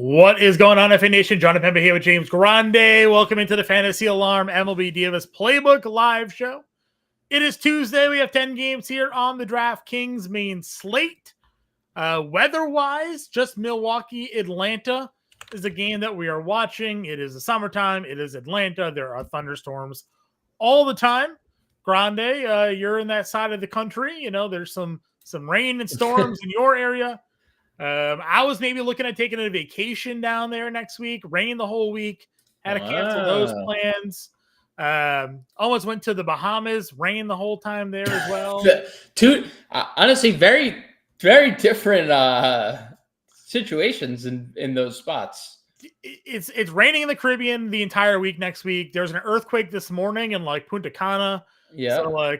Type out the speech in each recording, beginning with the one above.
What is going on, FA Nation? John Pemba here with James Grande. Welcome into the Fantasy Alarm MLB DFS Playbook live show. It is Tuesday. We have 10 games here on the DraftKings main slate. Weather-wise, just Milwaukee, Atlanta is a game that we are watching. It is the summertime. It is Atlanta. There are thunderstorms all the time. Grande, you're in that side of the country. You know, there's some rain and storms in your area. I was maybe looking at taking a vacation down there next week, rain the whole week, had to cancel those plans. Almost went to the Bahamas, rain the whole time there as well. Honestly, very, very different situations in those spots. It's raining in the Caribbean the entire week next week. There's an earthquake this morning in like Punta Cana. Yeah. So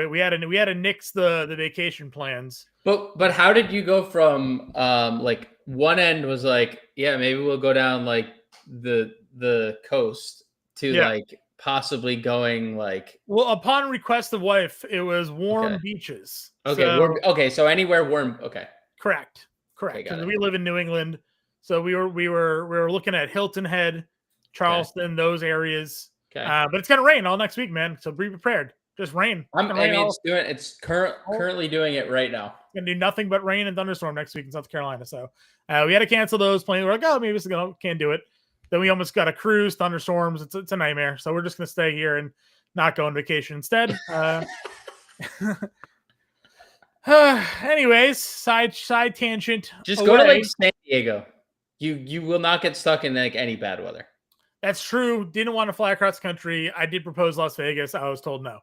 we had to nix the vacation plans. But how did you go from like one end was like, yeah, maybe we'll go down like the coast to like possibly going like, well, upon request of wife, it was warm beaches. Okay, so anywhere warm. Okay. Correct. Because we live in New England. So we were looking at Hilton Head, Charleston, those areas. Okay. But it's gonna rain all next week, man. So be prepared. Just rain. It's currently doing it right now. It's gonna do nothing but rain and thunderstorm next week in South Carolina. So we had to cancel those plans. We're like, oh, maybe can't do it. Then we almost got a cruise, thunderstorms. It's a nightmare. So we're just gonna stay here and not go on vacation instead. Anyways, side tangent. Just go to like San Diego. You will not get stuck in like any bad weather. That's true. Didn't want to fly across the country. I did propose Las Vegas. I was told no.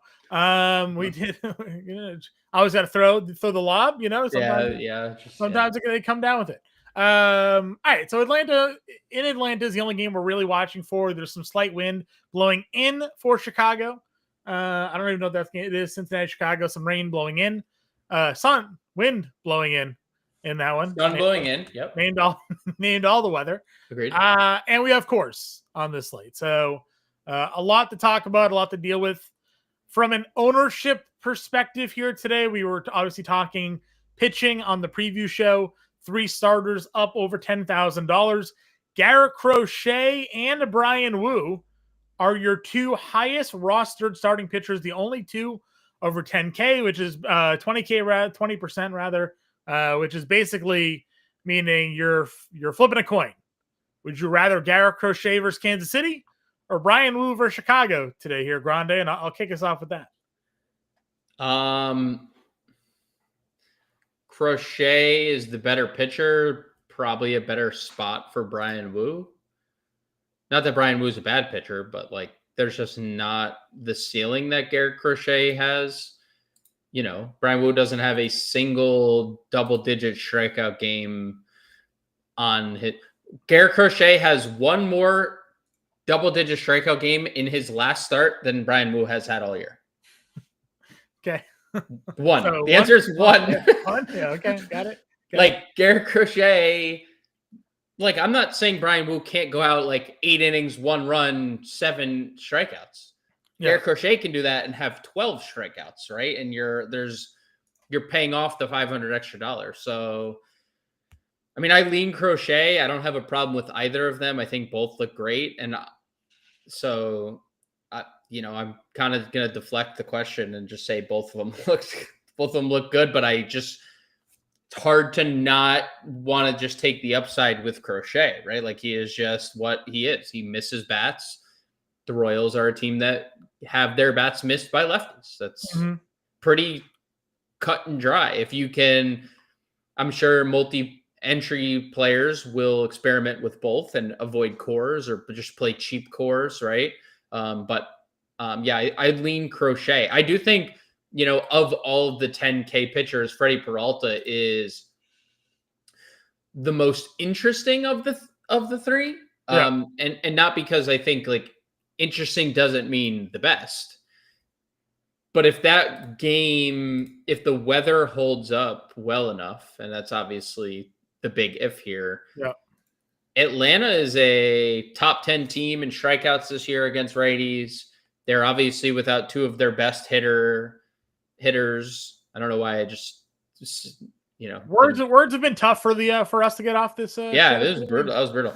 We did. I always got to throw the lob. You know. Sometimes they come down with it. All right. So Atlanta is the only game we're really watching for. There's some slight wind blowing in for Chicago. I don't even know if that's it is Cincinnati, Chicago. Some rain blowing in. Wind blowing in that one. Sun blowing in. Yep. Named all the weather. Agreed. And we have course on this slate. So a lot to talk about, a lot to deal with. From an ownership perspective here today, we were obviously talking pitching on the preview show. 3 starters up over $10,000. Garrett Crochet and Brian Wu are your 2 highest rostered starting pitchers, the only 2 over 10K, which is 20% rather, which is basically meaning you're flipping a coin. Would you rather Garrett Crochet versus Kansas City or Brian Wu versus Chicago today here, Grande? And I'll kick us off with that. Crochet is the better pitcher, probably a better spot for Brian Wu. Not that Brian Wu is a bad pitcher, but like there's just not the ceiling that Garrett Crochet has. You know, Brian Wu doesn't have a single double-digit strikeout game on hit. Garrett Crochet has one more double-digit strikeout game in his last start than Brian Wu has had all year. Okay. One. So the answer is one. One? Yeah, okay. Got it. Like Garrett Crochet, like I'm not saying Brian Wu can't go out like 8 innings, 1 run, 7 strikeouts. Yeah. Garrett Crochet can do that and have 12 strikeouts, right? And you're paying off the $500 extra. So, I mean, I lean Crochet. I don't have a problem with either of them. I think both look great, and so, I'm kind of gonna deflect the question and just say both of them look good. But it's hard to not want to just take the upside with Crochet, right? Like he is just what he is. He misses bats. The Royals are a team that have their bats missed by lefties. That's pretty cut and dry. If you can, I'm sure multi-entry players will experiment with both and avoid cores or just play cheap cores, right? I lean Crochet. I do think, of all of the 10K pitchers, Freddie Peralta is the most interesting of the 3. Yeah. And not because I think like interesting doesn't mean the best. But if the weather holds up well enough, and that's obviously the big if here. Yeah. Atlanta is a top 10 team in strikeouts this year against righties. They're obviously without 2 of their best hitters. I don't know why I just words have been tough for us to get off this. Yeah, it was brutal. That was brutal.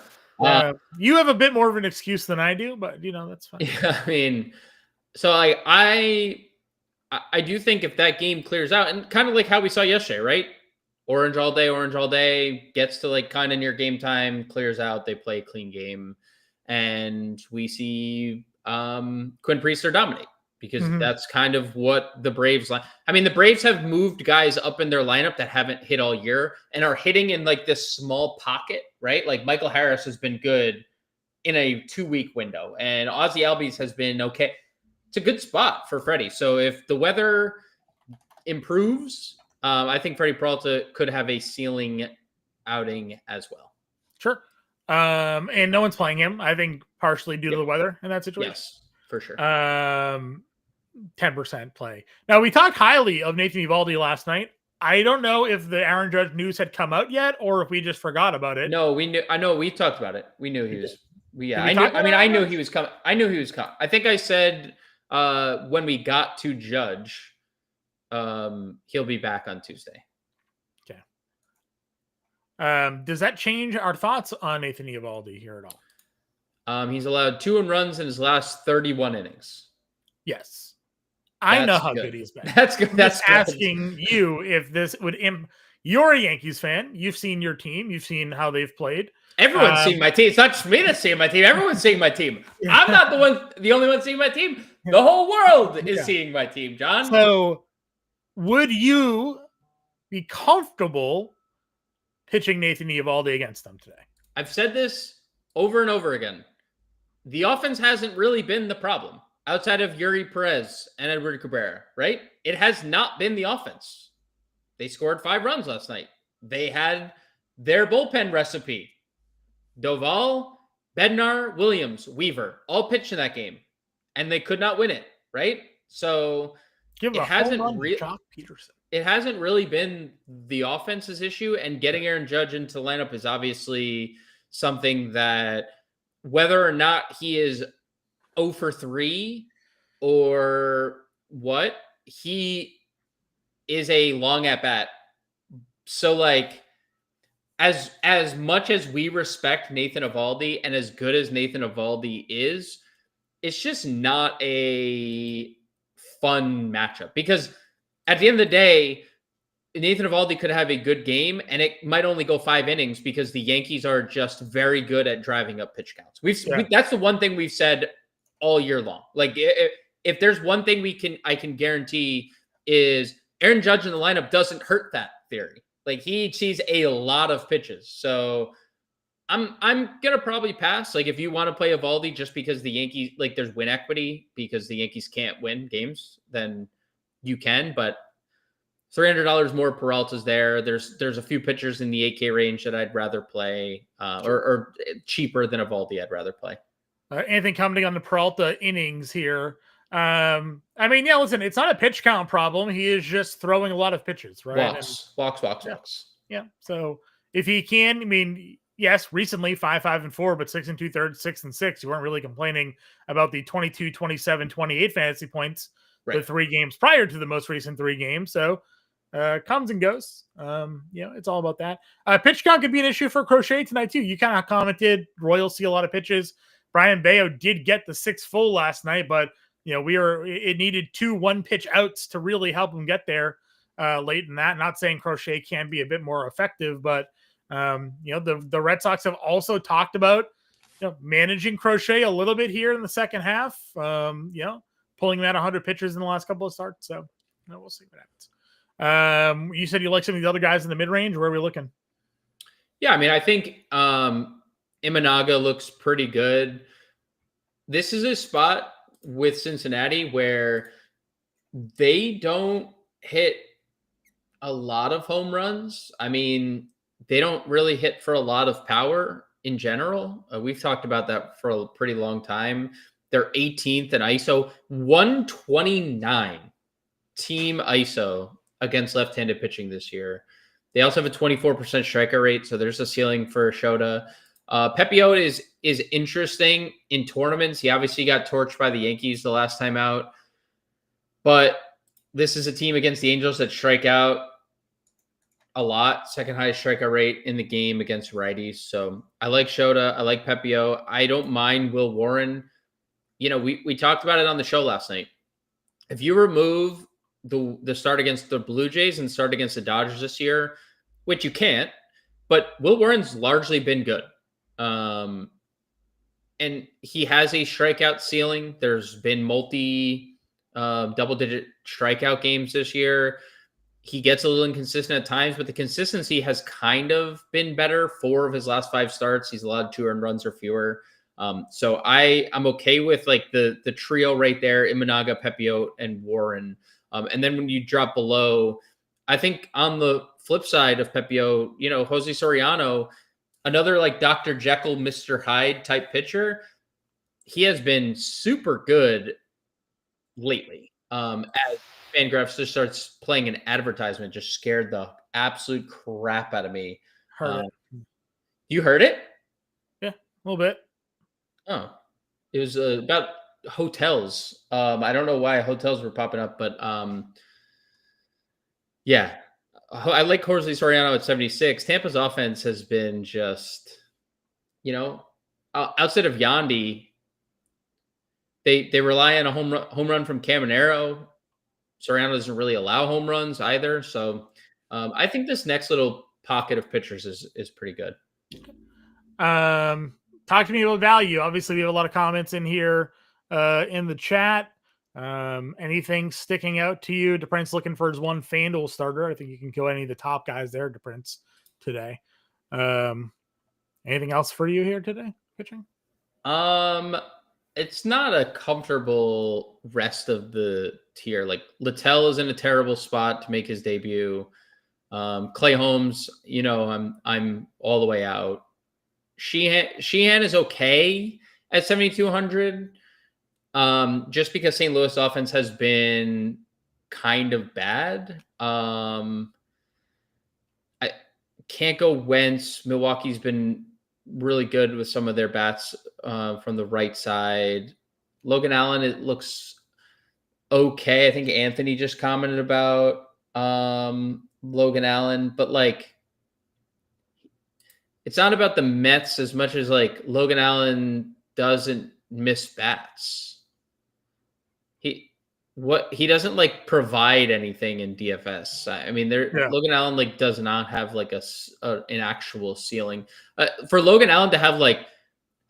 You have a bit more of an excuse than I do, but that's fine. Yeah, I mean, so I do think if that game clears out, and kind of like how we saw yesterday, right? Orange all day, gets to like kind of near game time, clears out, they play a clean game, and we see Quinn Priester dominate, because that's kind of what the Braves like. I mean, the Braves have moved guys up in their lineup that haven't hit all year and are hitting in like this small pocket, right? Like Michael Harris has been good in a 2-week window, and Ozzy Albies has been okay. It's a good spot for Freddie. So if the weather improves, I think Freddie Peralta could have a ceiling outing as well. Sure. And no one's playing him, I think, partially due to the weather in that situation. Yes, for sure. 10% play. Now, we talked highly of Nathan Eovaldi last night. I don't know if the Aaron Judge news had come out yet, or if we just forgot about it. No, we knew. I know we talked about it. We knew he was. I knew he was coming. I knew he was coming. I think I said when we got to Judge, he'll be back on Tuesday. Okay. Does that change our thoughts on Nathan Eovaldi here at all? He's allowed 2 earned runs in his last 31 innings. Yes. I know how good he's been. That's good. That's asking you if this would you're a Yankees fan. You've seen your team. You've seen how they've played. Everyone's seeing my team. It's not just me that's seeing my team. Everyone's seeing my team. I'm not the only one seeing my team. The whole world is seeing my team, John. So would you be comfortable pitching Nathan Eovaldi against them today? I've said this over and over again. The offense hasn't really been the problem outside of Yuri Perez and Edward Cabrera, right? It has not been the offense. They scored 5 runs last night. They had their bullpen recipe. Doval, Bednar, Williams, Weaver, all pitched in that game, and they could not win it, right? So it hasn't really been the offense's issue, and getting Aaron Judge into the lineup is obviously something that, whether or not he is 0 for 3 or what, he is a long at bat. So like, as much as we respect Nathan Eovaldi and as good as Nathan Eovaldi is, it's just not a fun matchup, because at the end of the day, Nathan Eovaldi could have a good game and it might only go 5 innings because the Yankees are just very good at driving up pitch counts. That's the one thing we've said all year long. Like, if there's one thing I can guarantee, is Aaron Judge in the lineup doesn't hurt that theory. Like, he sees a lot of pitches. So I'm gonna probably pass. Like, if you want to play Eovaldi just because the Yankees, like, there's win equity because the Yankees can't win games, then you can. But $300 more Peralta's there. There's a few pitchers in the 8K range that I'd rather play, or cheaper than Eovaldi I'd rather play. Anything commenting on the Peralta innings here? I mean, yeah, listen, it's not a pitch count problem. He is just throwing a lot of pitches, right? Walks. Yeah. So if he can, I mean, yes, recently 5, 5, and 4, but 6 2/3, 6 and 6. You weren't really complaining about the 22, 27, 28 fantasy points the 3 games prior to the most recent 3 games. So comes and goes. It's all about that. Pitch count could be an issue for Crochet tonight too. You kind of commented Royals see a lot of pitches. Brian Bayo did get the 6 full last night, but it needed 2 1-pitch outs to really help him get there late in that. Not saying Crochet can be a bit more effective, but the Red Sox have also talked about managing Crochet a little bit here in the second half. Pulling him at 100 pitches in the last couple of starts. So we'll see what happens. You said you like some of the other guys in the mid range. Where are we looking? Yeah, I mean, I think Imanaga looks pretty good. This is a spot with Cincinnati where they don't hit a lot of home runs. I mean, they don't really hit for a lot of power in general. We've talked about that for a pretty long time. They're 18th in ISO, 129 team ISO against left-handed pitching this year. They also have a 24% strikeout rate, so there's a ceiling for Shota. Pepiot is interesting in tournaments. He obviously got torched by the Yankees the last time out, but this is a team against the Angels that strike out a lot. Second highest strikeout rate in the game against righties. So I like Shota. I like Pepio. I don't mind Will Warren. We talked about it on the show last night. If you remove the start against the Blue Jays and start against the Dodgers this year, which you can't, but Will Warren's largely been good. And he has a strikeout ceiling. There's been double-digit strikeout games this year. He gets a little inconsistent at times, but the consistency has kind of been better. 4 of his last 5 starts, he's allowed 2 earned runs or fewer. So I'm okay with like the trio right there: Imanaga, Pepio, and Warren. And then when you drop below, I think on the flip side of Pepio, Jose Soriano, another like Dr. Jekyll, Mr. Hyde type pitcher. He has been super good lately. As Fangraphs just starts playing an advertisement, just scared the absolute crap out of me. Heard it. You heard it? Yeah, a little bit. Oh, it was about hotels. I don't know why hotels were popping up, but yeah, I like Jose Soriano at 76. Tampa's offense has been just, outside of Yandy, they rely on a home run from Caminero. Soriano doesn't really allow home runs either. So I think this next little pocket of pitchers is pretty good. Talk to me about value. Obviously, we have a lot of comments in here in the chat. Anything sticking out to you? DePrince looking for his one FanDuel starter. I think you can kill any of the top guys there, DePrince, today. Anything else for you here today, pitching? It's not a comfortable rest of the tier. Like Littell is in a terrible spot to make his debut. Clay Holmes, I'm all the way out. Sheehan is okay at 7,200. Just because St. Louis offense has been kind of bad. I can't go Wentz. Milwaukee's been really good with some of their bats from the right side. Logan Allen, it looks okay. I think Anthony just commented about Logan Allen, but like it's not about the Mets as much as like Logan Allen doesn't miss bats. He doesn't like provide anything in DFS. I mean, Logan Allen like does not have like an actual ceiling. For Logan Allen to have like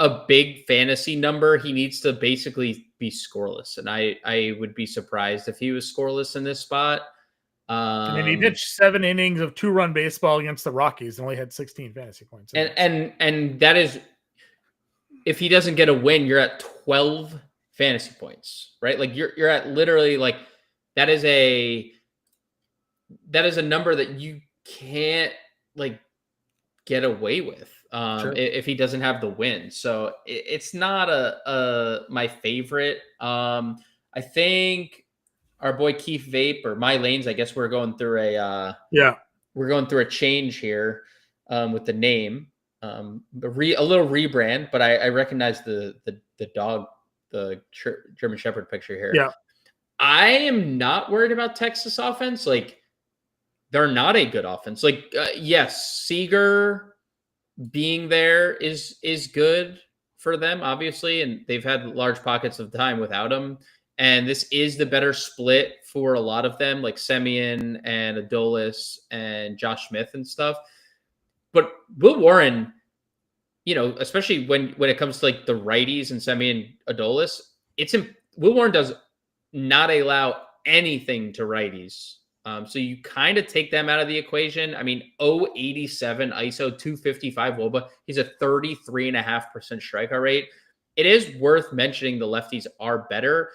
a big fantasy number, he needs to basically be scoreless, and I would be surprised if he was scoreless in this spot. I mean, he pitched 7 innings of 2-run baseball against the Rockies and only had 16 fantasy points. And that is, if he doesn't get a win, you're at 12 fantasy points, right? Like you're at literally like that is a number that you can't like get away with if he doesn't have the win. So it's not my favorite. I think our boy Keith Vape or My Lanes, I guess we're going through a change here with the name. A little rebrand, but I recognize the dog, the German Shepherd picture here. Yeah. I am not worried about Texas offense. Like they're not a good offense. Like yes, Seager being there is good for them, obviously, and they've had large pockets of time without him. And this is the better split for a lot of them, like Semien and Adolis and Josh Smith and stuff. But Will Warren, especially when it comes to like the righties and Semien Adolis, Will Warren does not allow anything to righties. So you kind of take them out of the equation. I mean, 0.87 ISO, 255 WOBA. He's a 33.5% strikeout rate. It is worth mentioning the lefties are better,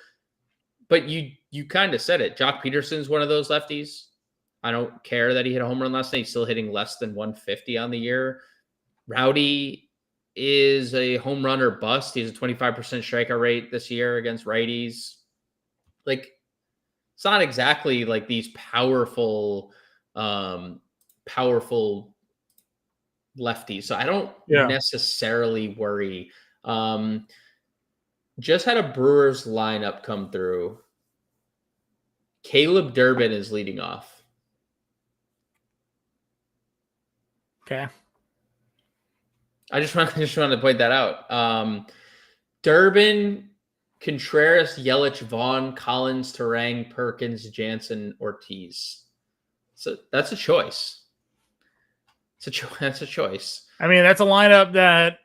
but you kind of said it. Jock Peterson's one of those lefties. I don't care that he hit a home run last night. He's still hitting less than 150 on the year. Rowdy is a home run or bust. He's a 25% strikeout rate this year against righties. Like, it's not exactly like these powerful lefties. So I don't necessarily worry. Just had a Brewers lineup come through. Caleb Durbin is leading off. Okay. I just wanted to point that out. Durbin, Contreras, Yelich, Vaughn, Collins, Terang, Perkins, Jansen, Ortiz. So that's a choice. That's a choice. I mean, that's a lineup that,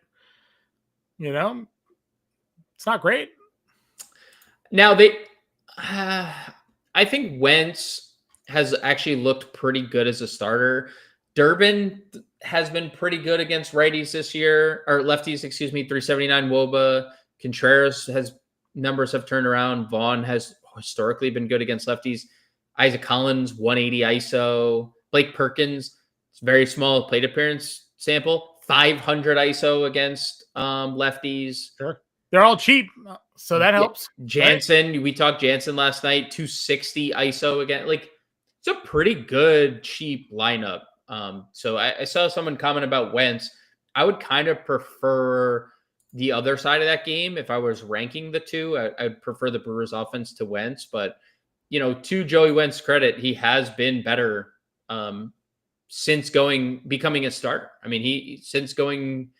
it's not great. Now I think Wentz has actually looked pretty good as a starter. Durbin has been pretty good against righties this year, or lefties, excuse me, 379 WOBA. Contreras numbers have turned around. Vaughn has historically been good against lefties. Isaac Collins, 180 ISO. Blake Perkins, it's very small plate appearance sample, 500 ISO against lefties. Sure. They're all cheap, so that helps. Jansen, right? We talked Jansen last night, 260 ISO again. Like, it's a pretty good, cheap lineup. So I saw someone comment about Wentz. I would kind of prefer the other side of that game. If I was ranking the two, I'd prefer the Brewers offense to Wentz. But, to Joey Wentz's credit, he has been better since becoming a starter. I mean,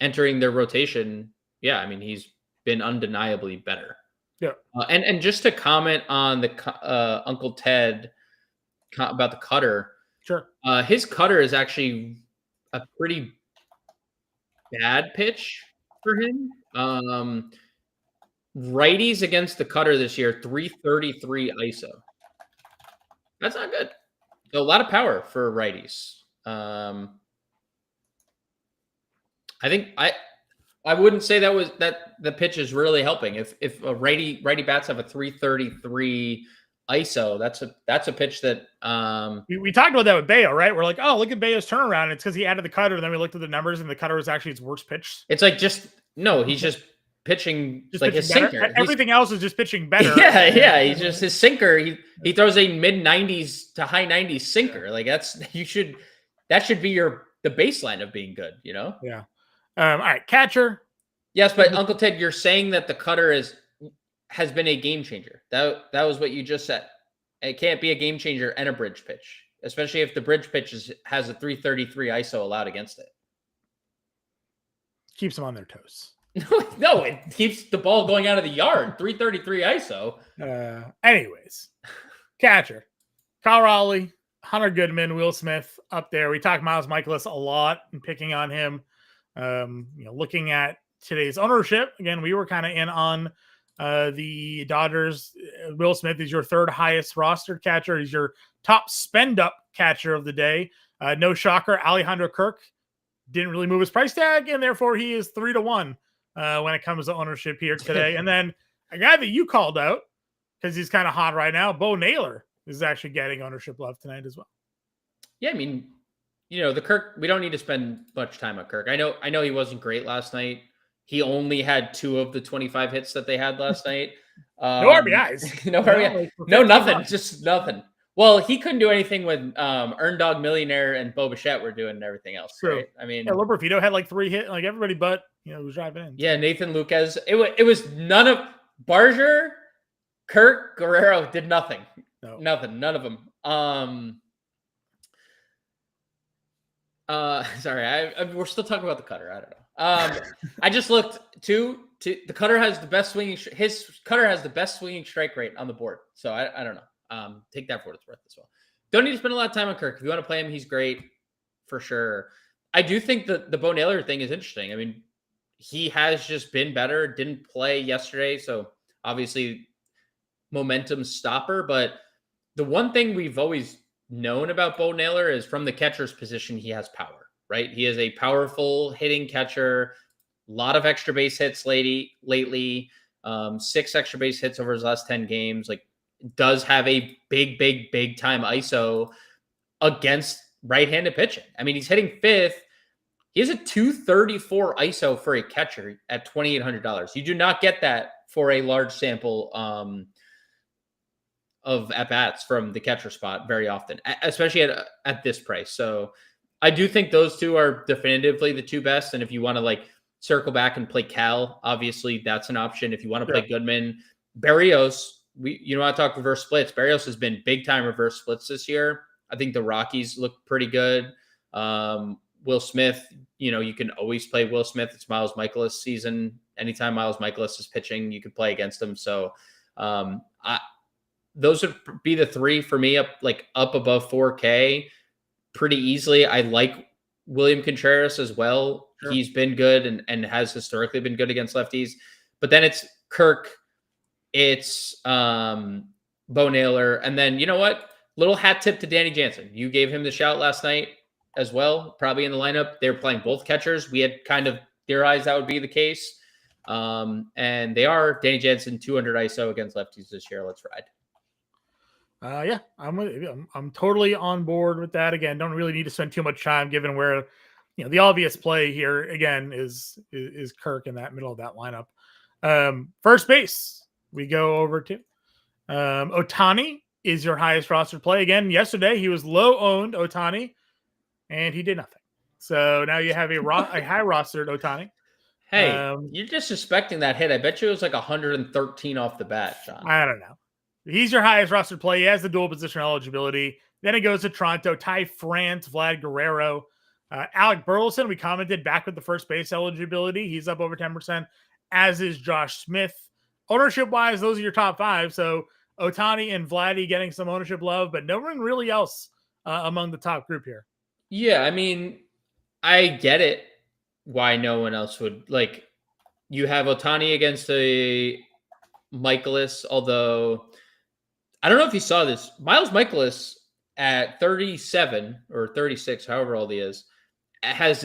entering their rotation. Yeah, I mean, he's been undeniably better. Yeah. And just to comment on the Uncle Ted about the cutter. Sure. His cutter is actually a pretty bad pitch for him. Righties against the cutter this year, 333 ISO. That's not good. So a lot of power for righties. I think I wouldn't say that the pitch is really helping. If a righty bats have a 333 ISO, that's a pitch that we talked about that with Bayo, right? We're like, oh, look at Bayo's turnaround. It's because he added the cutter, and then we looked at the numbers, and the cutter was actually his worst pitch. It's like he's just pitching like his sinker. Everything else is just pitching better. Yeah. He's just his sinker. He throws a mid-90s to high 90s sinker. Like that should be the baseline of being good. Yeah. All right, catcher. Yes, but Uncle Ted, you're saying that the cutter has been a game changer. That was what you just said. It can't be a game changer and a bridge pitch, especially if the bridge pitch has a 333 ISO allowed against it. Keeps them on their toes. No, it keeps the ball going out of the yard. 333 ISO. Anyways, catcher. Kyle Raleigh, Hunter Goodman, Will Smith up there. We talked Miles Michaelis a lot and picking on him. Looking at today's ownership, again, we were kind of in on the Dodgers. Will Smith is your third highest rostered catcher. He's your top spend up catcher of the day. No shocker, Alejandro Kirk didn't really move his price tag, and therefore he is 3-1 when it comes to ownership here today. And then a guy that you called out because he's kind of hot right now, Bo Naylor, is actually getting ownership love tonight as well. Yeah, I mean, the Kirk, we don't need to spend much time on Kirk. I know he wasn't great last night. He only had 2 of the 25 hits that they had last night. No RBIs. No RBIs. No, nothing. Just nothing. Well, he couldn't do anything when Earn Dog Millionaire and Bo Bichette were doing everything else. True. Right? I mean, Loberfito had like 3 hits, like everybody but who's driving in. Yeah, Nathan Lucas. It was none of Barger, Kirk, Guerrero did nothing. No. Nothing. None of them. Sorry, we're still talking about the cutter. I don't know. I just looked to the cutter has the best swinging. His cutter has the best swinging strike rate on the board. So I don't know. Take that for what it's worth as well. Don't need to spend a lot of time on Kirk. If you want to play him, he's great for sure. I do think the Bo Naylor thing is interesting. I mean, he has just been better. Didn't play yesterday, so obviously momentum stopper. But the one thing we've always known about Bo Naylor is from the catcher's position, he has power, right? He is a powerful hitting catcher, a lot of extra base hits lately, 6 extra base hits over his last 10 games, like does have a big time ISO against right-handed pitching. I mean, he's hitting 5th. He has a 234 ISO for a catcher at $2,800. You do not get that for a large sample of at-bats from the catcher spot very often, especially at this price. So I do think those two are definitively the 2 best. And if you want to like circle back and play Cal, obviously that's an option. If you want to play Goodman, Berrios, I talk reverse splits. Berrios has been big time reverse splits this year. I think the Rockies look pretty good. Will Smith, you can always play Will Smith. It's Miles Michaelis season. Anytime Miles Michaelis is pitching, you can play against him. So those would be the three for me up above 4K pretty easily. I like William Contreras as well. Sure. He's been good and has historically been good against lefties. But then it's Kirk, it's Bo Naylor, and then you know what? Little hat tip to Danny Jansen. You gave him the shout last night as well, probably in the lineup. They were playing both catchers. We had kind of theorized that would be the case. And they are. Danny Jansen, 200 ISO against lefties this year. Let's ride. Yeah, I'm totally on board with that. Again, don't really need to spend too much time given where, the obvious play here again is Kirk in that middle of that lineup. First base, we go over to Ohtani is your highest rostered play. Again, yesterday he was low owned Ohtani, and he did nothing. So now you have a high rostered Ohtani. Hey, you're disrespecting that hit. I bet you it was like 113 off the bat, John. I don't know. He's your highest rostered play. He has the dual position eligibility. Then it goes to Toronto, Ty France, Vlad Guerrero, Alec Burleson. We commented back with the first base eligibility. He's up over 10%, as is Josh Smith. Ownership-wise, those are your top five. So Ohtani and Vladdy getting some ownership love, but no one really else among the top group here. Yeah, I mean, I get it why no one else would. You have Ohtani against a Michaelis, although I don't know if you saw this. Miles Michaelis at 37 or 36, however old he is, has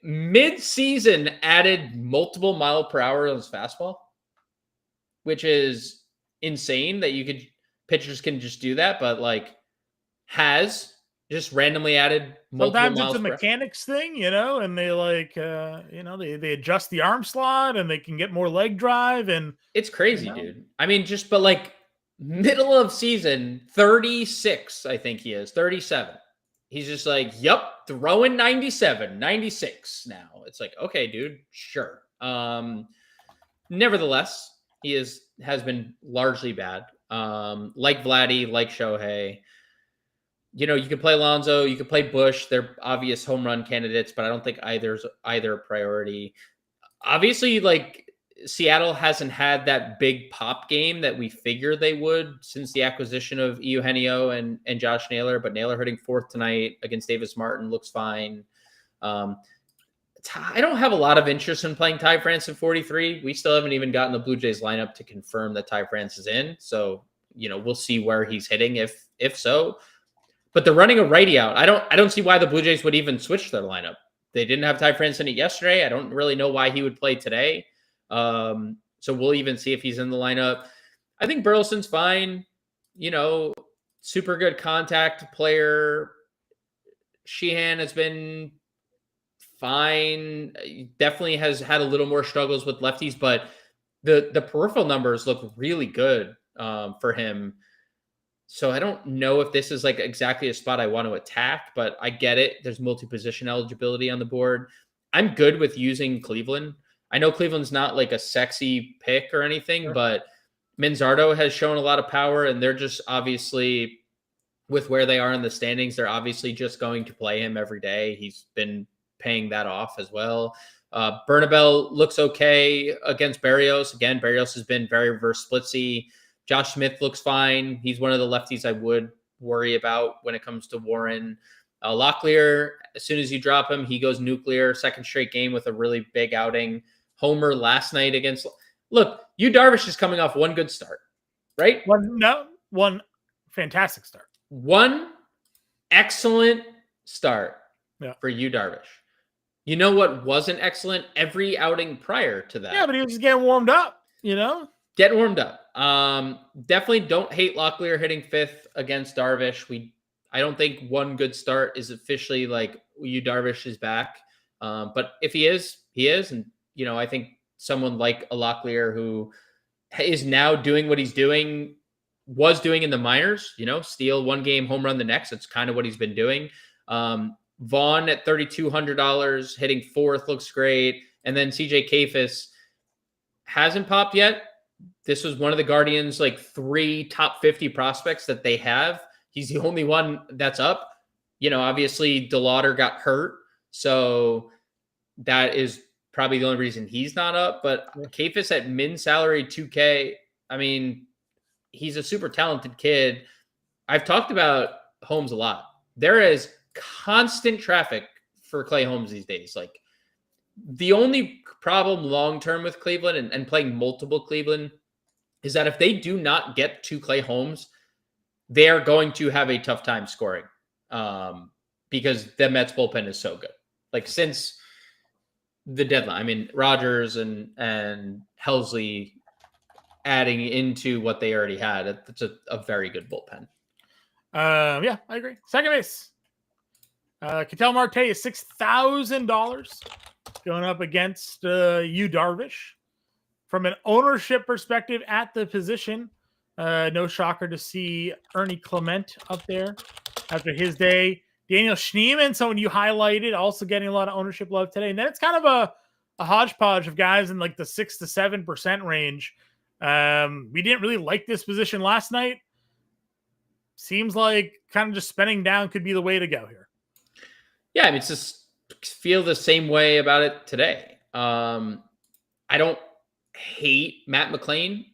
mid-season added multiple mile per hour on his fastball, which is insane that pitchers can just do that, but has just randomly added multiple Sometimes miles it's a mechanics thing, and they they adjust the arm slot and they can get more leg drive, and it's crazy, dude. I mean, middle of season, 36, I think he is, 37. He's just throwing 97, 96 now. It's okay, dude, sure. Nevertheless, he has been largely bad. Like Vladdy, like Shohei. You could play Alonso, you could play Bush. They're obvious home run candidates, but I don't think either a priority. Obviously, Seattle hasn't had that big pop game that we figured they would since the acquisition of Eugenio and Josh Naylor, but Naylor hitting fourth tonight against Davis Martin looks fine. I don't have a lot of interest in playing Ty France at 43. We still haven't even gotten the Blue Jays lineup to confirm that Ty France is in. So, we'll see where he's hitting if so. But they're running a righty out. I don't see why the Blue Jays would even switch their lineup. They didn't have Ty France in it yesterday. I don't really know why he would play today. So we'll even see if he's in the lineup. I think Burleson's fine. Super good contact player. Sheehan has been fine. Definitely has had a little more struggles with lefties, but the peripheral numbers look really good for him. So I don't know if this is exactly a spot I want to attack, but I get it. There's multi-position eligibility on the board. I'm good with using Cleveland. I know Cleveland's not a sexy pick or anything, sure, but Manzardo has shown a lot of power, and they're just obviously, with where they are in the standings, they're obviously just going to play him every day. He's been paying that off as well. Bernabel looks okay against Berrios. Again, Berrios has been very reverse splitsy. Josh Smith looks fine. He's one of the lefties I would worry about when it comes to Warren. Locklear, as soon as you drop him, he goes nuclear. Second straight game with a really big outing. Homer last night against... Look, Yu Darvish is coming off one good start, right? One fantastic start. One excellent start for Yu Darvish. You know what wasn't excellent? Every outing prior to that. Yeah, but he was just getting warmed up, Getting warmed up. Definitely don't hate Locklear hitting fifth against Darvish. I don't think one good start is officially Yu Darvish is back. But if he is, he is. And, I think someone like a Locklear who is now doing what was doing in the minors, steal one game, home run the next. That's kind of what he's been doing. Vaughn at $3,200, hitting fourth, looks great. And then CJ Kayfus hasn't popped yet. This was one of the Guardians' 3 top 50 prospects that they have. He's the only one that's up. Obviously DeLauder got hurt, so that is probably the only reason he's not up. But Kafis at min salary 2K, I mean, he's a super talented kid. I've talked about Holmes a lot. There is constant traffic for Clay Holmes these days. Like, the only problem long-term with Cleveland and playing multiple Cleveland is that if they do not get to Clay Holmes, they are going to have a tough time scoring because the Mets bullpen is so good. Like, since the deadline, I mean, Rogers and Helsley adding into what they already had, it's a very good bullpen. Yeah, I agree. Second base. Ketel Marte is $6,000 going up against Yu Darvish. From an ownership perspective at the position, no shocker to see Ernie Clement up there after his day. Daniel Schneemann, someone you highlighted, also getting a lot of ownership love today. And then it's kind of a hodgepodge of guys in like the 6 to 7% range. We didn't really like this position last night. Seems like kind of just spending down could be the way to go here. Yeah, I mean, it's just feel the same way about it today. I don't hate Matt McClain,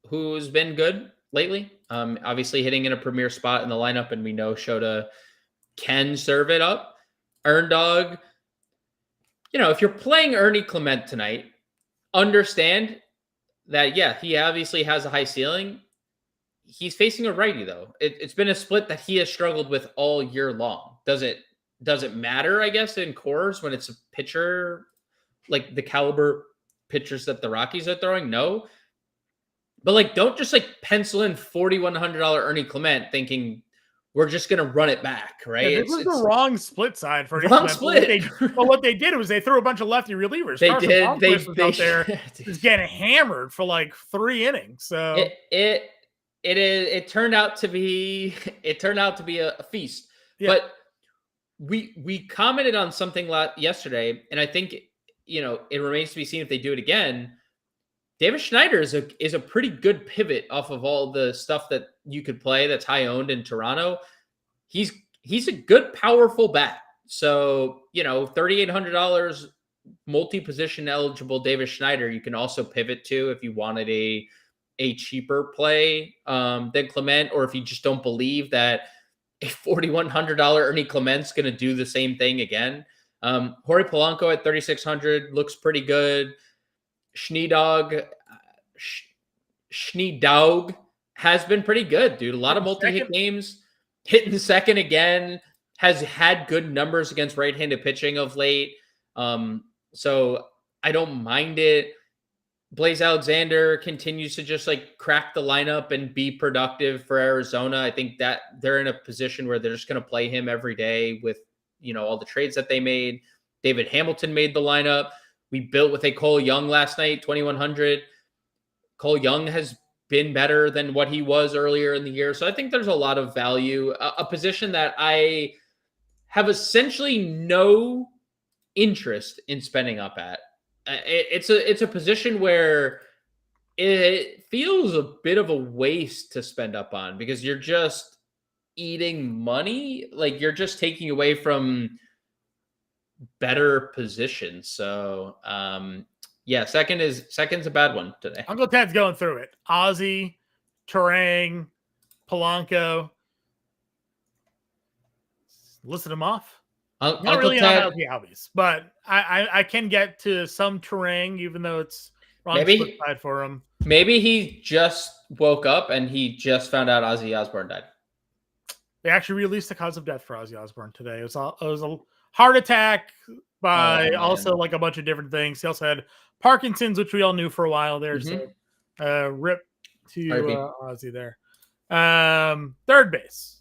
who's been good lately. Obviously hitting in a premier spot in the lineup, and we know Shota can serve it up. Earn Dog, if you're playing Ernie Clement tonight, understand that, yeah, he obviously has a high ceiling. He's facing a righty, though. It's been a split that he has struggled with all year long. Does it matter, I guess, in cores when it's a pitcher like the caliber pitchers that the Rockies are throwing? No. But don't just pencil in $4,100 Ernie Clement thinking we're just going to run it back, right? Yeah, this was the wrong split side for Ernie wrong Clement. split. What they did was they threw a bunch of lefty relievers. They Carson did. Palmquist was out there was getting hammered for 3 innings. So it turned out to be a feast. Yeah. But we commented on something yesterday, and I think it remains to be seen if they do it again. Davis Schneider is a pretty good pivot off of all the stuff that you could play that's high owned in Toronto. He's a good, powerful bat. So $3,800 multi-position eligible Davis Schneider you can also pivot to if you wanted a cheaper play than Clement, or if you just don't believe that a $4,100 Ernie Clement's going to do the same thing again. Jorge Polanco at $3,600 looks pretty good. Schneedog has been pretty good, dude. A lot of multi-hit games. Hitting second again. Has had good numbers against right-handed pitching of late. So I don't mind it. Blaze Alexander continues to just crack the lineup and be productive for Arizona. I think that they're in a position where they're just going to play him every day with, all the trades that they made. David Hamilton made the lineup. We built with a Cole Young last night, 2,100. Cole Young has been better than what he was earlier in the year. So I think there's a lot of value, a position that I have essentially no interest in spending up at. It's a position where it feels a bit of a waste to spend up on because you're just eating money. You're just taking away from better positions. So second's a bad one today. Uncle Ted's going through it. Ozzy, Turang, Polanco. Listen them off. Not Uncle really Ted, on hobbies, but I can get to some Turang, even though it's wrong split side for him. Maybe he just woke up and he just found out Ozzy Osbourne died. They actually released the cause of death for Ozzy Osbourne today. It was a heart attack by also a bunch of different things. He also had Parkinson's, which we all knew for a while there. Mm-hmm. So rip to Ozzy there. Third base.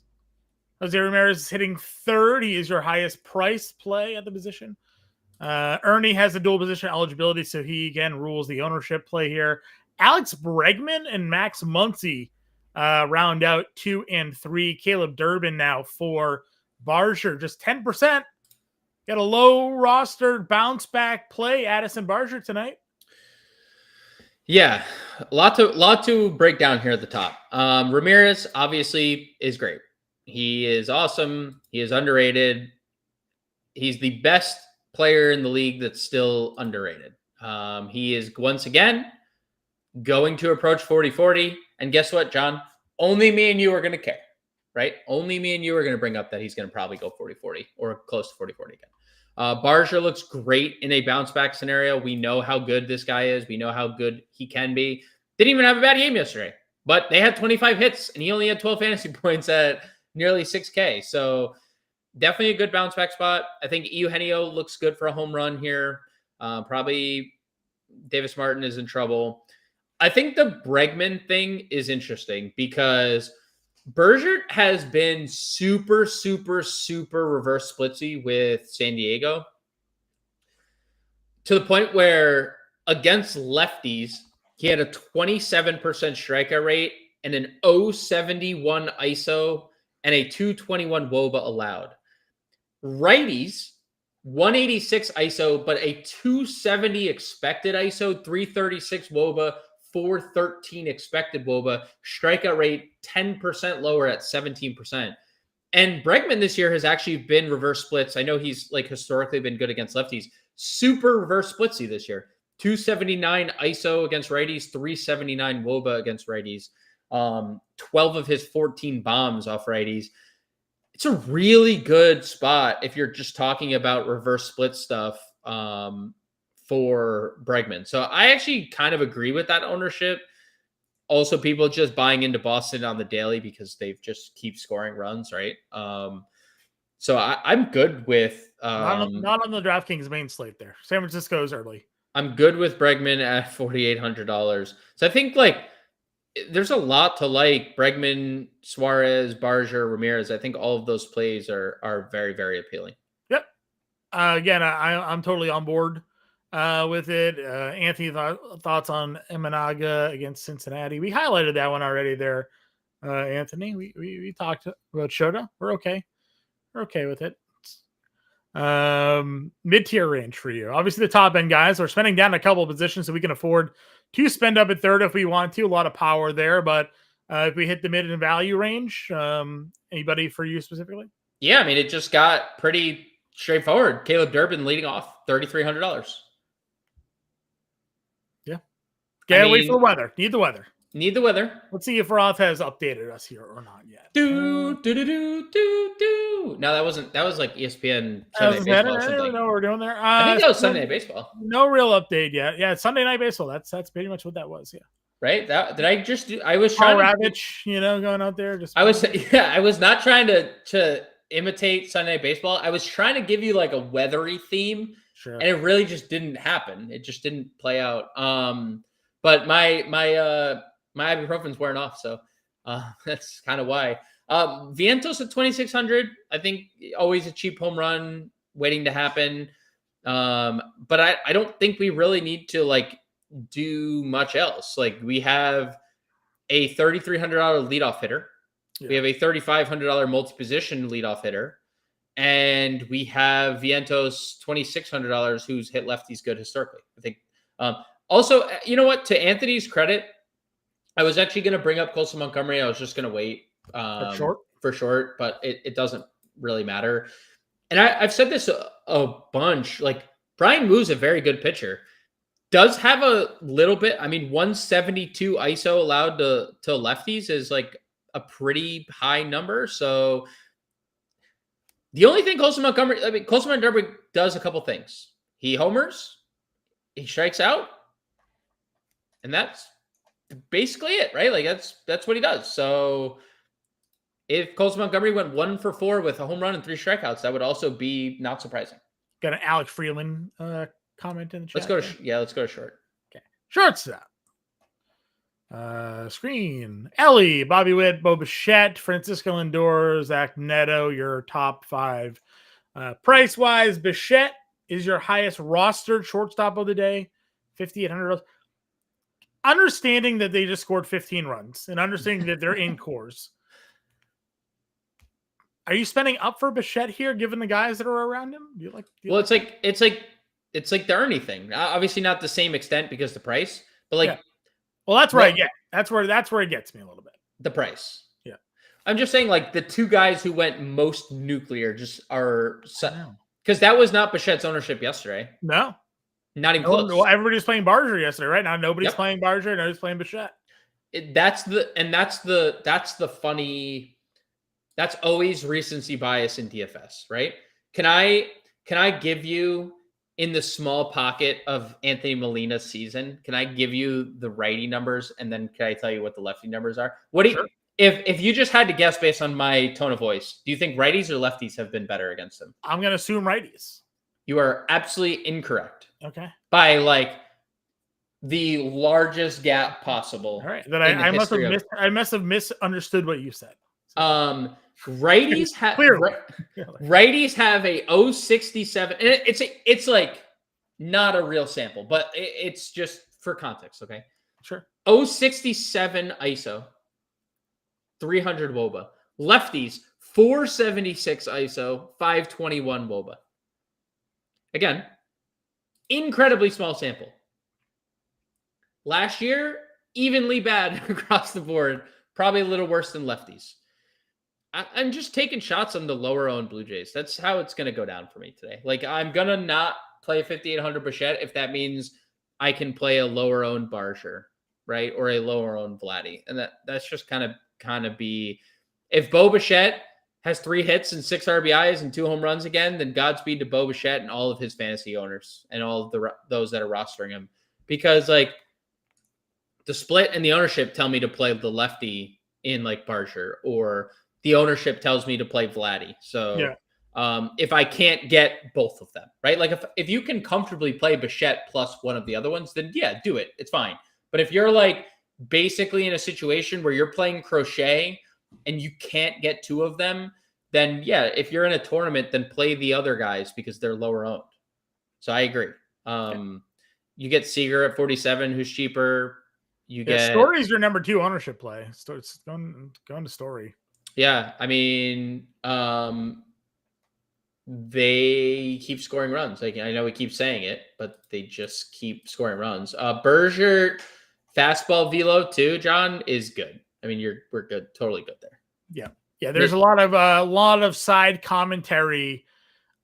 Jose Ramirez is hitting third. He is your highest price play at the position. Ernie has a dual position eligibility, so he again rules the ownership play here. Alex Bregman and Max Muncy round out 2 and 3. Caleb Durbin now for Barger, just 10%. Got a low roster bounce back play. Addison Barger tonight. Yeah, a lot to break down here at the top. Ramirez obviously is great. He is awesome. He is underrated. He's the best player in the league that's still underrated. He is once again going to approach 40-40. And guess what, John? Only me and you are going to care, right? Only me and you are going to bring up that he's going to probably go 40-40 or close to 40-40 again. Barger looks great in a bounce back scenario. We know how good this guy is. We know how good he can be. Didn't even have a bad game yesterday, but they had 25 hits and he only had 12 fantasy points at nearly 6K. So definitely a good bounce back spot. I think Eugenio looks good for a home run here. Probably Davis Martin is in trouble. I think the Bregman thing is interesting because Berger has been super reverse splitsy with San Diego to the point where against lefties, he had a 27% strikeout rate and an 071 ISO and a 221 WOBA allowed. Righties, 186 ISO, but a 270 expected ISO, 336 WOBA, 413 expected WOBA, strikeout rate 10% lower at 17%. And Bregman this year has actually been reverse splits. I know he's like historically been good against lefties. Super reverse splitsy this year. 279 ISO against righties, 379 WOBA against righties. 12 of his 14 bombs off righties. It's a really good spot if you're just talking about reverse split stuff for Bregman. So I actually kind of agree with that ownership. Also, people just buying into Boston on the daily because they just keep scoring runs, right? So I'm good with not on the DraftKings main slate there. San Francisco's early. I'm good with Bregman at $4,800. So I think like there's a lot to like. Bregman, Suarez, Barger, Ramirez. I think all of those plays are very, very appealing. Yep. Again, I'm totally on board with it. Anthony, thoughts on Emenaga against Cincinnati? We highlighted that one already there, Anthony. We talked about Shota. We're okay. We're okay with it. Mid-tier range for you. Obviously, the top end guys are spending down a couple of positions so we can afford to spend up at third if we want to. A lot of power there, but if we hit the mid and value range, anybody for you specifically? Yeah, I mean, it just got pretty straightforward. Caleb Durbin leading off, $3,300. Yeah. Wait for the weather. Need the weather. Need the weather. Let's see if Roth has updated us here or not yet. Do. No, that was like ESPN Sunday Baseball. I don't know what we're doing there. I think that was Sunday Night Baseball. No real update yet. Yeah, it's Sunday Night Baseball. That's pretty much what that was. Yeah. Right. Did I just do? I was trying Ravitch, going out there. I was not trying to imitate Sunday Night Baseball. I was trying to give you like a weathery theme. Sure. And it really just didn't happen. It just didn't play out. But my ibuprofen's wearing off, so that's kind of why. Vientos at 2,600. I think always a cheap home run waiting to happen. But I don't think we really need to like do much else. Like we have a $3,300 leadoff hitter. Yeah. We have a $3,500 multi-position leadoff hitter. And we have Vientos $2,600 who's hit lefties good historically. I think. Also, you know what? To Anthony's credit, I was actually going to bring up Colson Montgomery. I was just going to wait for short, but it doesn't really matter. And I've said this a bunch. Like Brian Woo's a very good pitcher. Does have a little bit. I mean, 172 ISO allowed to lefties is like a pretty high number. So the only thing Colson Montgomery does a couple things. He homers, he strikes out, and that's basically it, right? Like that's what he does. So if Colson Montgomery went 1 for 4 with a home run and 3 strikeouts, that would also be not surprising. Got an Alex Freeland comment in the chat. Let's go to short. Okay. Shortstop. Screen. Ellie, Bobby Witt, Bo Bichette, Francisco Lindor, Zach Neto, your top 5. Price-wise, Bichette is your highest rostered shortstop of the day, $5,800. Understanding that they just scored 15 runs and understanding that they're in cores. Are you spending up for Bichette here, given the guys that are around him? It's like the Ernie thing. Obviously, not the same extent because the price, but like, well, that's where I get. That's where it gets me a little bit. The price. Yeah. I'm just saying, like, the two guys who went most nuclear just are because that was not Bichette's ownership yesterday. No, not even close. Well, everybody's playing Barger yesterday, right? Now nobody's Yep. playing Barger, nobody's playing Bichette. That's the funny. That's always recency bias in DFS, right? Can I give you, in the small pocket of Anthony Molina's season, can I give you the righty numbers and then can I tell you what the lefty numbers are? What do you, if you just had to guess based on my tone of voice, do you think righties or lefties have been better against him? I'm going to assume righties. You are absolutely incorrect. Okay. By like the largest gap possible. All right. Then I must have misunderstood what you said. Righties have righties have a 067, and it's like not a real sample, but it's just for context, okay? Sure. 067 ISO, 300 WOBA. Lefties 476 ISO, 521 WOBA. Again, incredibly small sample. Last year, evenly bad across the board, probably a little worse than lefties. I'm just taking shots on the lower owned Blue Jays. That's how it's going to go down for me today. Like, I'm going to not play 5,800 Bichette if that means I can play a lower owned Barger, right? Or a lower owned Vladdy. And that's just kind of be, if Bo Bichette has 3 hits and 6 RBIs and 2 home runs again, then Godspeed to Bo Bichette and all of his fantasy owners and all of those that are rostering him. Because like the split and the ownership tell me to play the lefty in like Barger, or the ownership tells me to play Vladdy. So if I can't get both of them, right? Like if you can comfortably play Bichette plus one of the other ones, then yeah, do it. It's fine. But if you're like basically in a situation where you're playing Crochet and you can't get 2 of them, then yeah, if you're in a tournament, then play the other guys because they're lower owned. So I agree. You get Seager at 47, who's cheaper. You get Story's your number 2 ownership play. So it's going to Story. Yeah, I mean, they keep scoring runs. Like, I know we keep saying it, but they just keep scoring runs. Berger fastball velo too, John, is good. I mean, we're good, totally good there. Yeah. There's a lot of side commentary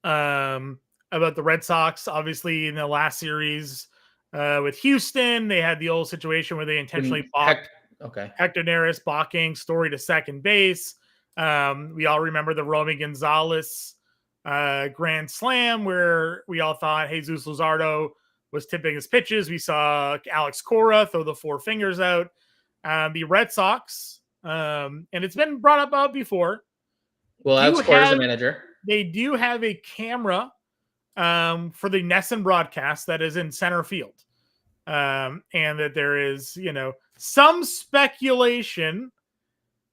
about the Red Sox. Obviously, in the last series with Houston, they had the old situation where they intentionally balked. Hector Neris balking Story to second base. We all remember the Romy Gonzalez grand slam where we all thought Jesus Luzardo was tipping his pitches. We saw Alex Cora throw the 4 fingers out. The Red Sox, and it's been brought up before. Well, Alex Cora is the manager. They do have a camera for the NESN broadcast that is in center field. And that there is, some speculation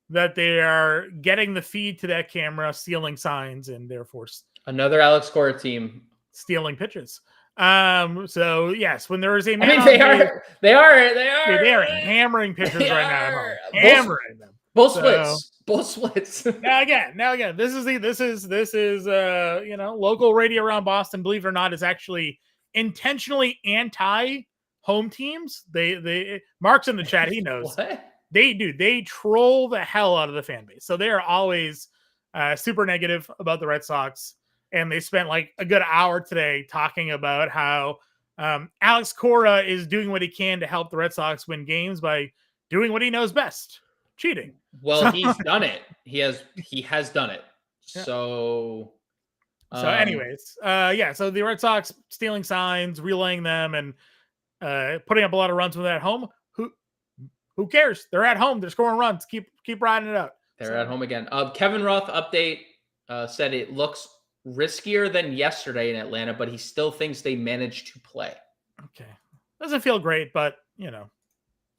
that they are getting the feed to that camera, stealing signs, and therefore another Alex Cora team stealing pitches. So yes, when there is a man, they are hammering pitches right now. Hammering them. Both splits. Now again, this is local radio around Boston, believe it or not, is actually intentionally anti home teams. They Mark's in the chat, he knows. What? They troll the hell out of the fan base. So they are always super negative about the Red Sox. And they spent like a good hour today talking about how Alex Cora is doing what he can to help the Red Sox win games by doing what he knows best, cheating. Well, he's done it. He has done it. Yeah. So anyways, so the Red Sox stealing signs, relaying them, and putting up a lot of runs when they're at home. Who cares? They're at home. They're scoring runs. Keep riding it out. They're at home again. Kevin Roth update said it looks riskier than yesterday in Atlanta, but he still thinks they managed to play. Okay. Doesn't feel great, but do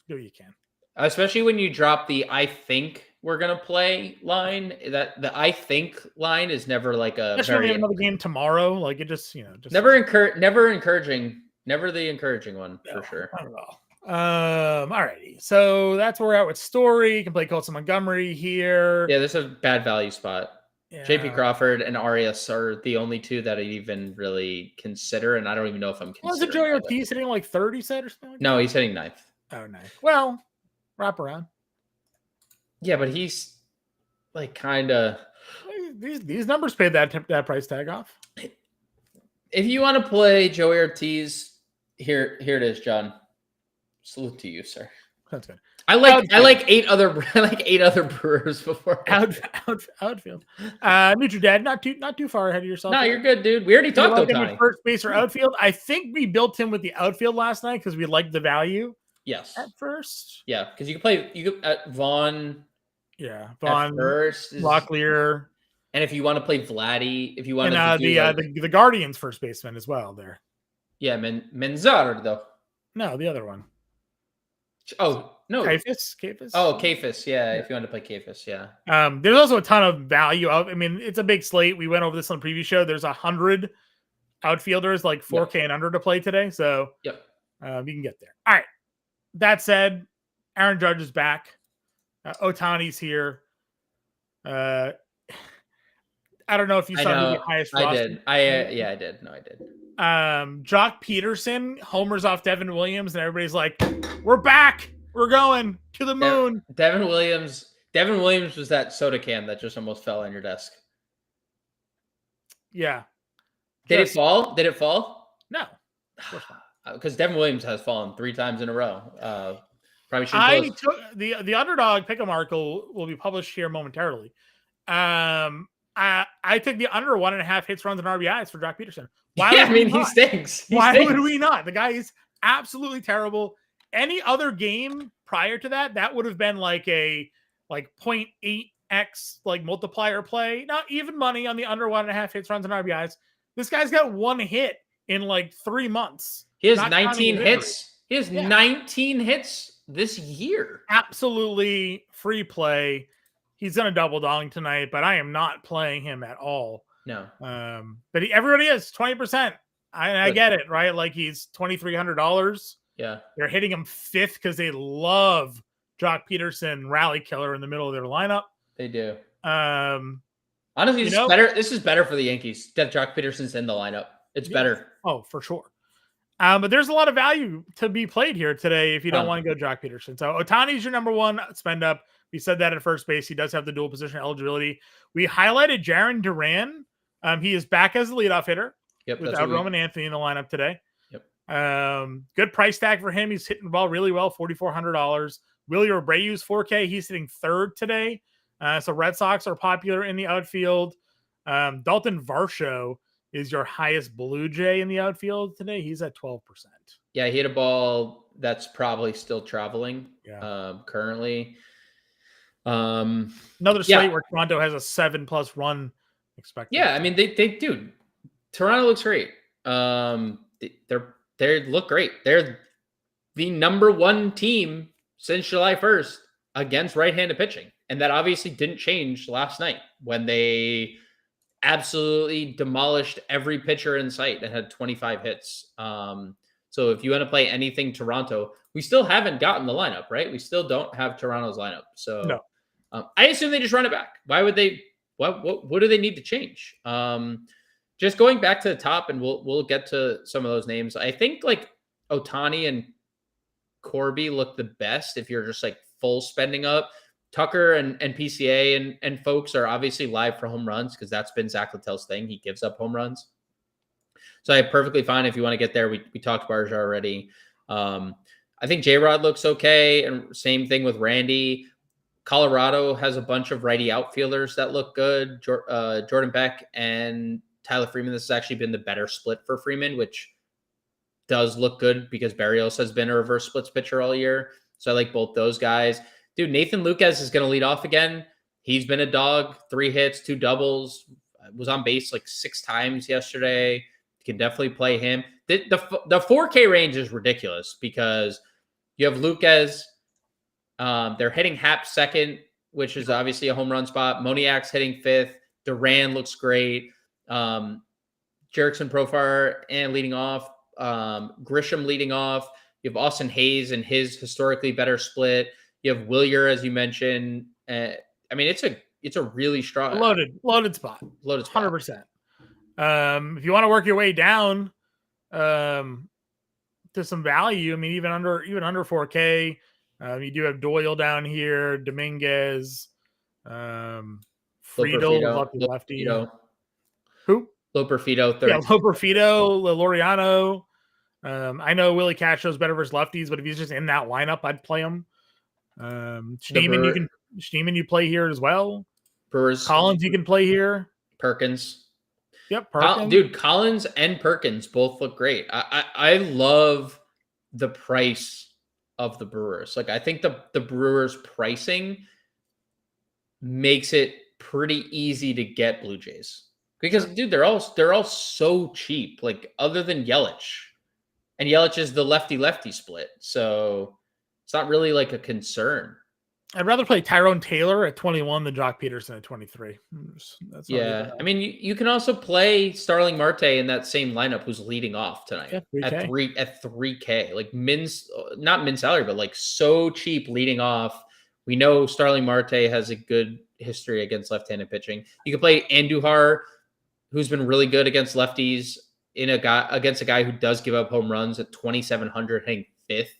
what you can. Especially when you drop the "I think we're gonna play" line. That the "I think" line is never like a. Especially we have another game tomorrow. Like it just never encouraging. Never the encouraging one for sure. Not at all. Alrighty. So that's where we're at with Story. You can play Colson Montgomery here. Yeah, this is a bad value spot. Yeah. JP Crawford and Arias are the only 2 that I even really consider, and I don't even know if I'm considering. Was it Joey Ortiz hitting like 30 set or something? No, he's hitting 9th. Oh, nice. Well, wrap around. Yeah, but he's like kind of. These numbers paid that price tag off. If you want to play Joey Ortiz, here it is, John. Salute to you, sir. That's good. I like 8 other Brewers before outfield. Nutri-Dad, not too far ahead of yourself. No, you're good, dude. We already talked about Ohtani. First base or outfield. I think we built him with the outfield last night because we liked the value. Yes. At first. Yeah, because you could at Vaughn. Yeah, Vaughn first, Locklear. And if you want to play Vladdy, if you want the Guardians first baseman as well there. Yeah, Menzar though. No, the other one. Oh no, Kayfis. Oh, Kayfis. Yeah, if you want to play Kayfis, yeah. There's also a ton of value. I mean, it's a big slate. We went over this on the previous show. There's 100 outfielders like 4K and under to play today, so you can get there. All right. That said, Aaron Judge is back. Ohtani's here. I don't know if you saw the highest roster. I did. I did. No, I did. Jock Peterson homers off Devin Williams, and everybody's like, "We're back. We're going to the moon." Devin Williams was that soda can that just almost fell on your desk. Yeah. Did it fall? No. Of course not. Because Devin Williams has fallen 3 times in a row. Probably should. I took the underdog pick-em article will be published here momentarily. I took the under 1.5 hits, runs, and RBIs for Jock Peterson. He stinks. Why would we not? The guy is absolutely terrible. Any other game prior to that would have been like a 0.8x like multiplier play. Not even money on the under 1.5 hits, runs, and RBIs. This guy's got 1 hit in like 3 months. He has 19 hits. He has 19 hits this year. Absolutely free play. He's going to double dong tonight, but I am not playing him at all. No. But everybody is 20%. I get it, right? Like he's $2,300. Yeah. They're hitting him 5th because they love Jock Peterson, rally killer in the middle of their lineup. They do. Honestly, this is better. This is better for the Yankees that Jock Peterson's in the lineup. It's better. Oh, for sure. But there's a lot of value to be played here today if you don't want to go Jock Peterson. So Ohtani's your number 1 spend up. We said that at first base. He does have the dual position eligibility. We highlighted Jarren Duran. He is back as the leadoff hitter without Roman Anthony in the lineup today. Yep. Good price tag for him. He's hitting the ball really well, $4,400. Willie Abreu's 4K. He's hitting 3rd today. So Red Sox are popular in the outfield. Dalton Varsho is your highest Blue Jay in the outfield today. He's at 12%. Yeah, he hit a ball that's probably still traveling currently. Another slate where Toronto has a 7+ run expected. Yeah, I mean they do. Toronto looks great. They look great. They're the number 1 team since July 1st against right-handed pitching, and that obviously didn't change last night when they absolutely demolished every pitcher in sight and had 25 hits. So if you want to play anything Toronto, we still haven't gotten the lineup, right? We still don't have Toronto's lineup. So no. I assume they just run it back. Why would they? What do they need to change? Just going back to the top, and we'll get to some of those names. I think like Ohtani and Corby look the best if you're just like full spending up. Tucker and PCA and folks are obviously live for home runs because that's been Zach Littell's thing. He gives up home runs. So I'm perfectly fine if you want to get there. We talked Barja already. I think J-Rod looks okay, and same thing with Randy. Colorado has a bunch of righty outfielders that look good. Jordan Beck and Tyler Freeman. This has actually been the better split for Freeman, which does look good because Barrios has been a reverse splits pitcher all year. So I like both those guys. Dude, Nathan Lucas is going to lead off again. He's been a dog, 3 hits, 2 doubles, was on base like 6 times yesterday. You can definitely play him. The 4K range is ridiculous because you have Lucas. They're hitting Hap 2nd, which is obviously a home run spot. Moniak's hitting 5th. Duran looks great. Jerickson Profar and leading off. Grisham leading off. You have Austin Hayes and his historically better split. You have Willier, as you mentioned. I mean, it's a really strong loaded spot. 100%. If you want to work your way down to some value, I mean, even under 4K, you do have Doyle down here, Dominguez, Friedel, lefty. Who? Loperfido, third. Yeah, Loperfido, Laureano. I know Willie Castro's better versus lefties, but if he's just in that lineup, I'd play him. Schneemann, you play here as well. Brewers. Collins, you can play here. Perkins. Yep, Perkins. Dude, Collins and Perkins both look great. I love the price of the Brewers. Like, I think the Brewers pricing makes it pretty easy to get Blue Jays. Because, dude, they're all so cheap. Like, other than Yelich. And Yelich is the lefty-lefty split. So it's not really like a concern. I'd rather play Tyrone Taylor at 21 than Jock Peterson at 23. Yeah. I mean, you can also play Starling Marte in that same lineup who's leading off tonight at 3K. Like not min salary, but like so cheap leading off. We know Starling Marte has a good history against left-handed pitching. You can play Andujar, who's been really good against lefties against a guy who does give up home runs at 2,700, hitting 5th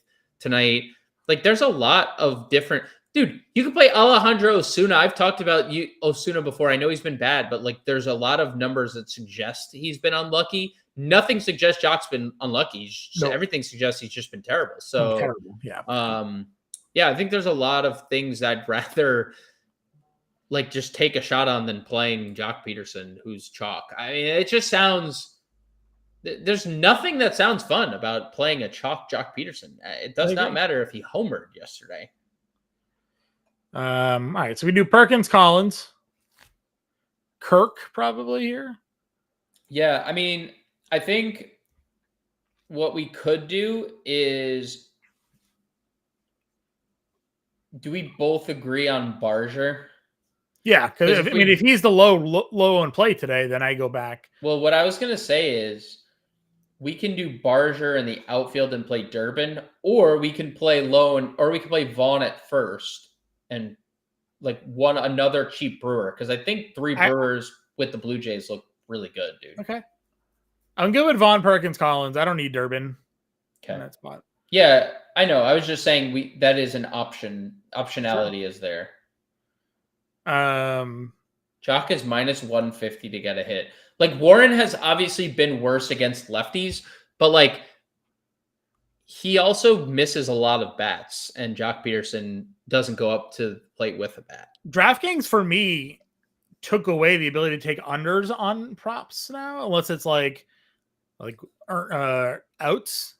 tonight. Like, there's a lot of different. Dude, you can play Alejandro Osuna. I've talked about Osuna before. I know he's been bad, but like, there's a lot of numbers that suggest he's been unlucky. Nothing suggests Jock's been unlucky. Everything suggests he's just been terrible. So, yeah, I think there's a lot of things I'd rather like just take a shot on than playing Jock Peterson, who's chalk. I mean, it just sounds. There's nothing that sounds fun about playing a chalk Jock Peterson. It does not matter if he homered yesterday. All right, so we do Perkins, Collins, Kirk probably here. Yeah, I mean, I think what we could do is, do we both agree on Barger? Yeah, because if he's the low on play today, then I go back. Well, what I was gonna say is we can do Barger in the outfield and play Durbin, or we can play or we can play Vaughn at first. And like another cheap Brewer, because I think three Brewers with the Blue Jays look really good, dude. Okay, I'm good with Vaughn, Perkins, Collins. I don't need Durbin. Okay, in that spot. Yeah, I know. I was just saying that is an option. Optionality is there. Jock is minus 150 to get a hit. Like, Warren has obviously been worse against lefties, but like, he also misses a lot of bats, and Jock Peterson doesn't go up to the plate with a bat. DraftKings, for me, took away the ability to take unders on props now, unless it's like outs.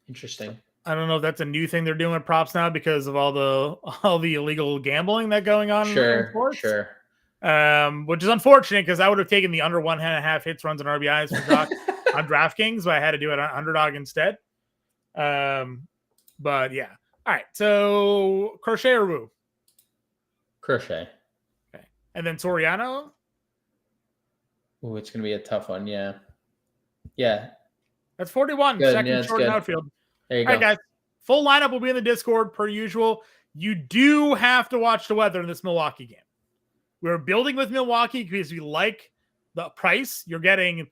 Interesting. I don't know if that's a new thing they're doing with props now because of all the illegal gambling that's going on. Sure. Which is unfortunate because I would have taken the under 1.5 hits, runs, and RBIs from Jock on DraftKings, but I had to do it on Underdog instead. But yeah. All right. So Crochet or Wu? Crochet. Okay. And then Soriano? Oh, it's going to be a tough one. Yeah. Yeah. That's 41. Good. Second short outfield. There you go. All right, guys. Full lineup will be in the Discord per usual. You do have to watch the weather in this Milwaukee game. We're building with Milwaukee because we like the price. You're getting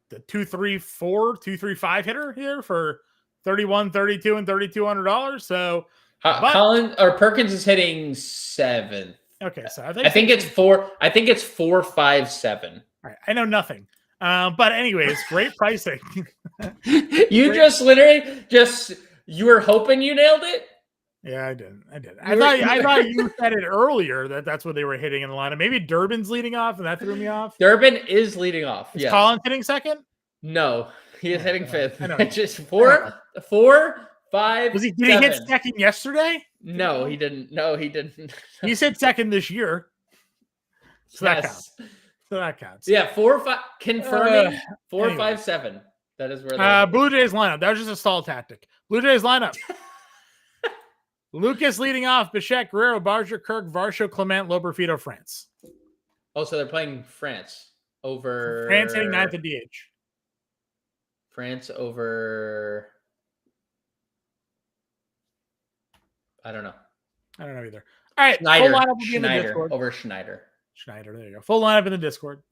the 234, 235 hitter here for $31, $32, and $3,200. So Colin or Perkins is hitting 7th. Okay, so I think it's 4. I think it's 4, 5, 7. All right, I know nothing. But anyways, great pricing. You just literally you were hoping you nailed it. Yeah, I did. I thought you said it earlier that's what they were hitting in the lineup. Maybe Durbin's leading off, and that threw me off. Durbin is leading off. Is Collins hitting second? No, he is hitting 5th. I know. Just 4, 5. Did he hit second yesterday? No, he didn't. He's hit second this year. So that counts. Yeah, 4, 5. Confirming 4, 5, 7. That is where. Blue Jays lineup. That was just a stall tactic. Blue Jays lineup. Lucas leading off, Bichette, Guerrero, Barger, Kirk, Varsho, Clement, Loperfido, France. Oh, so they're playing France over... France hitting 9th at DH. France over... I don't know. I don't know either. All right. Schneider. Full lineup will be in the Discord. Over Schneider. There you go. Full lineup in the Discord.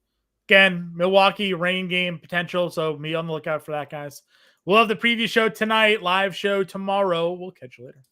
Again, Milwaukee rain game potential, so be on the lookout for that, guys. We'll have the preview show tonight, live show tomorrow. We'll catch you later.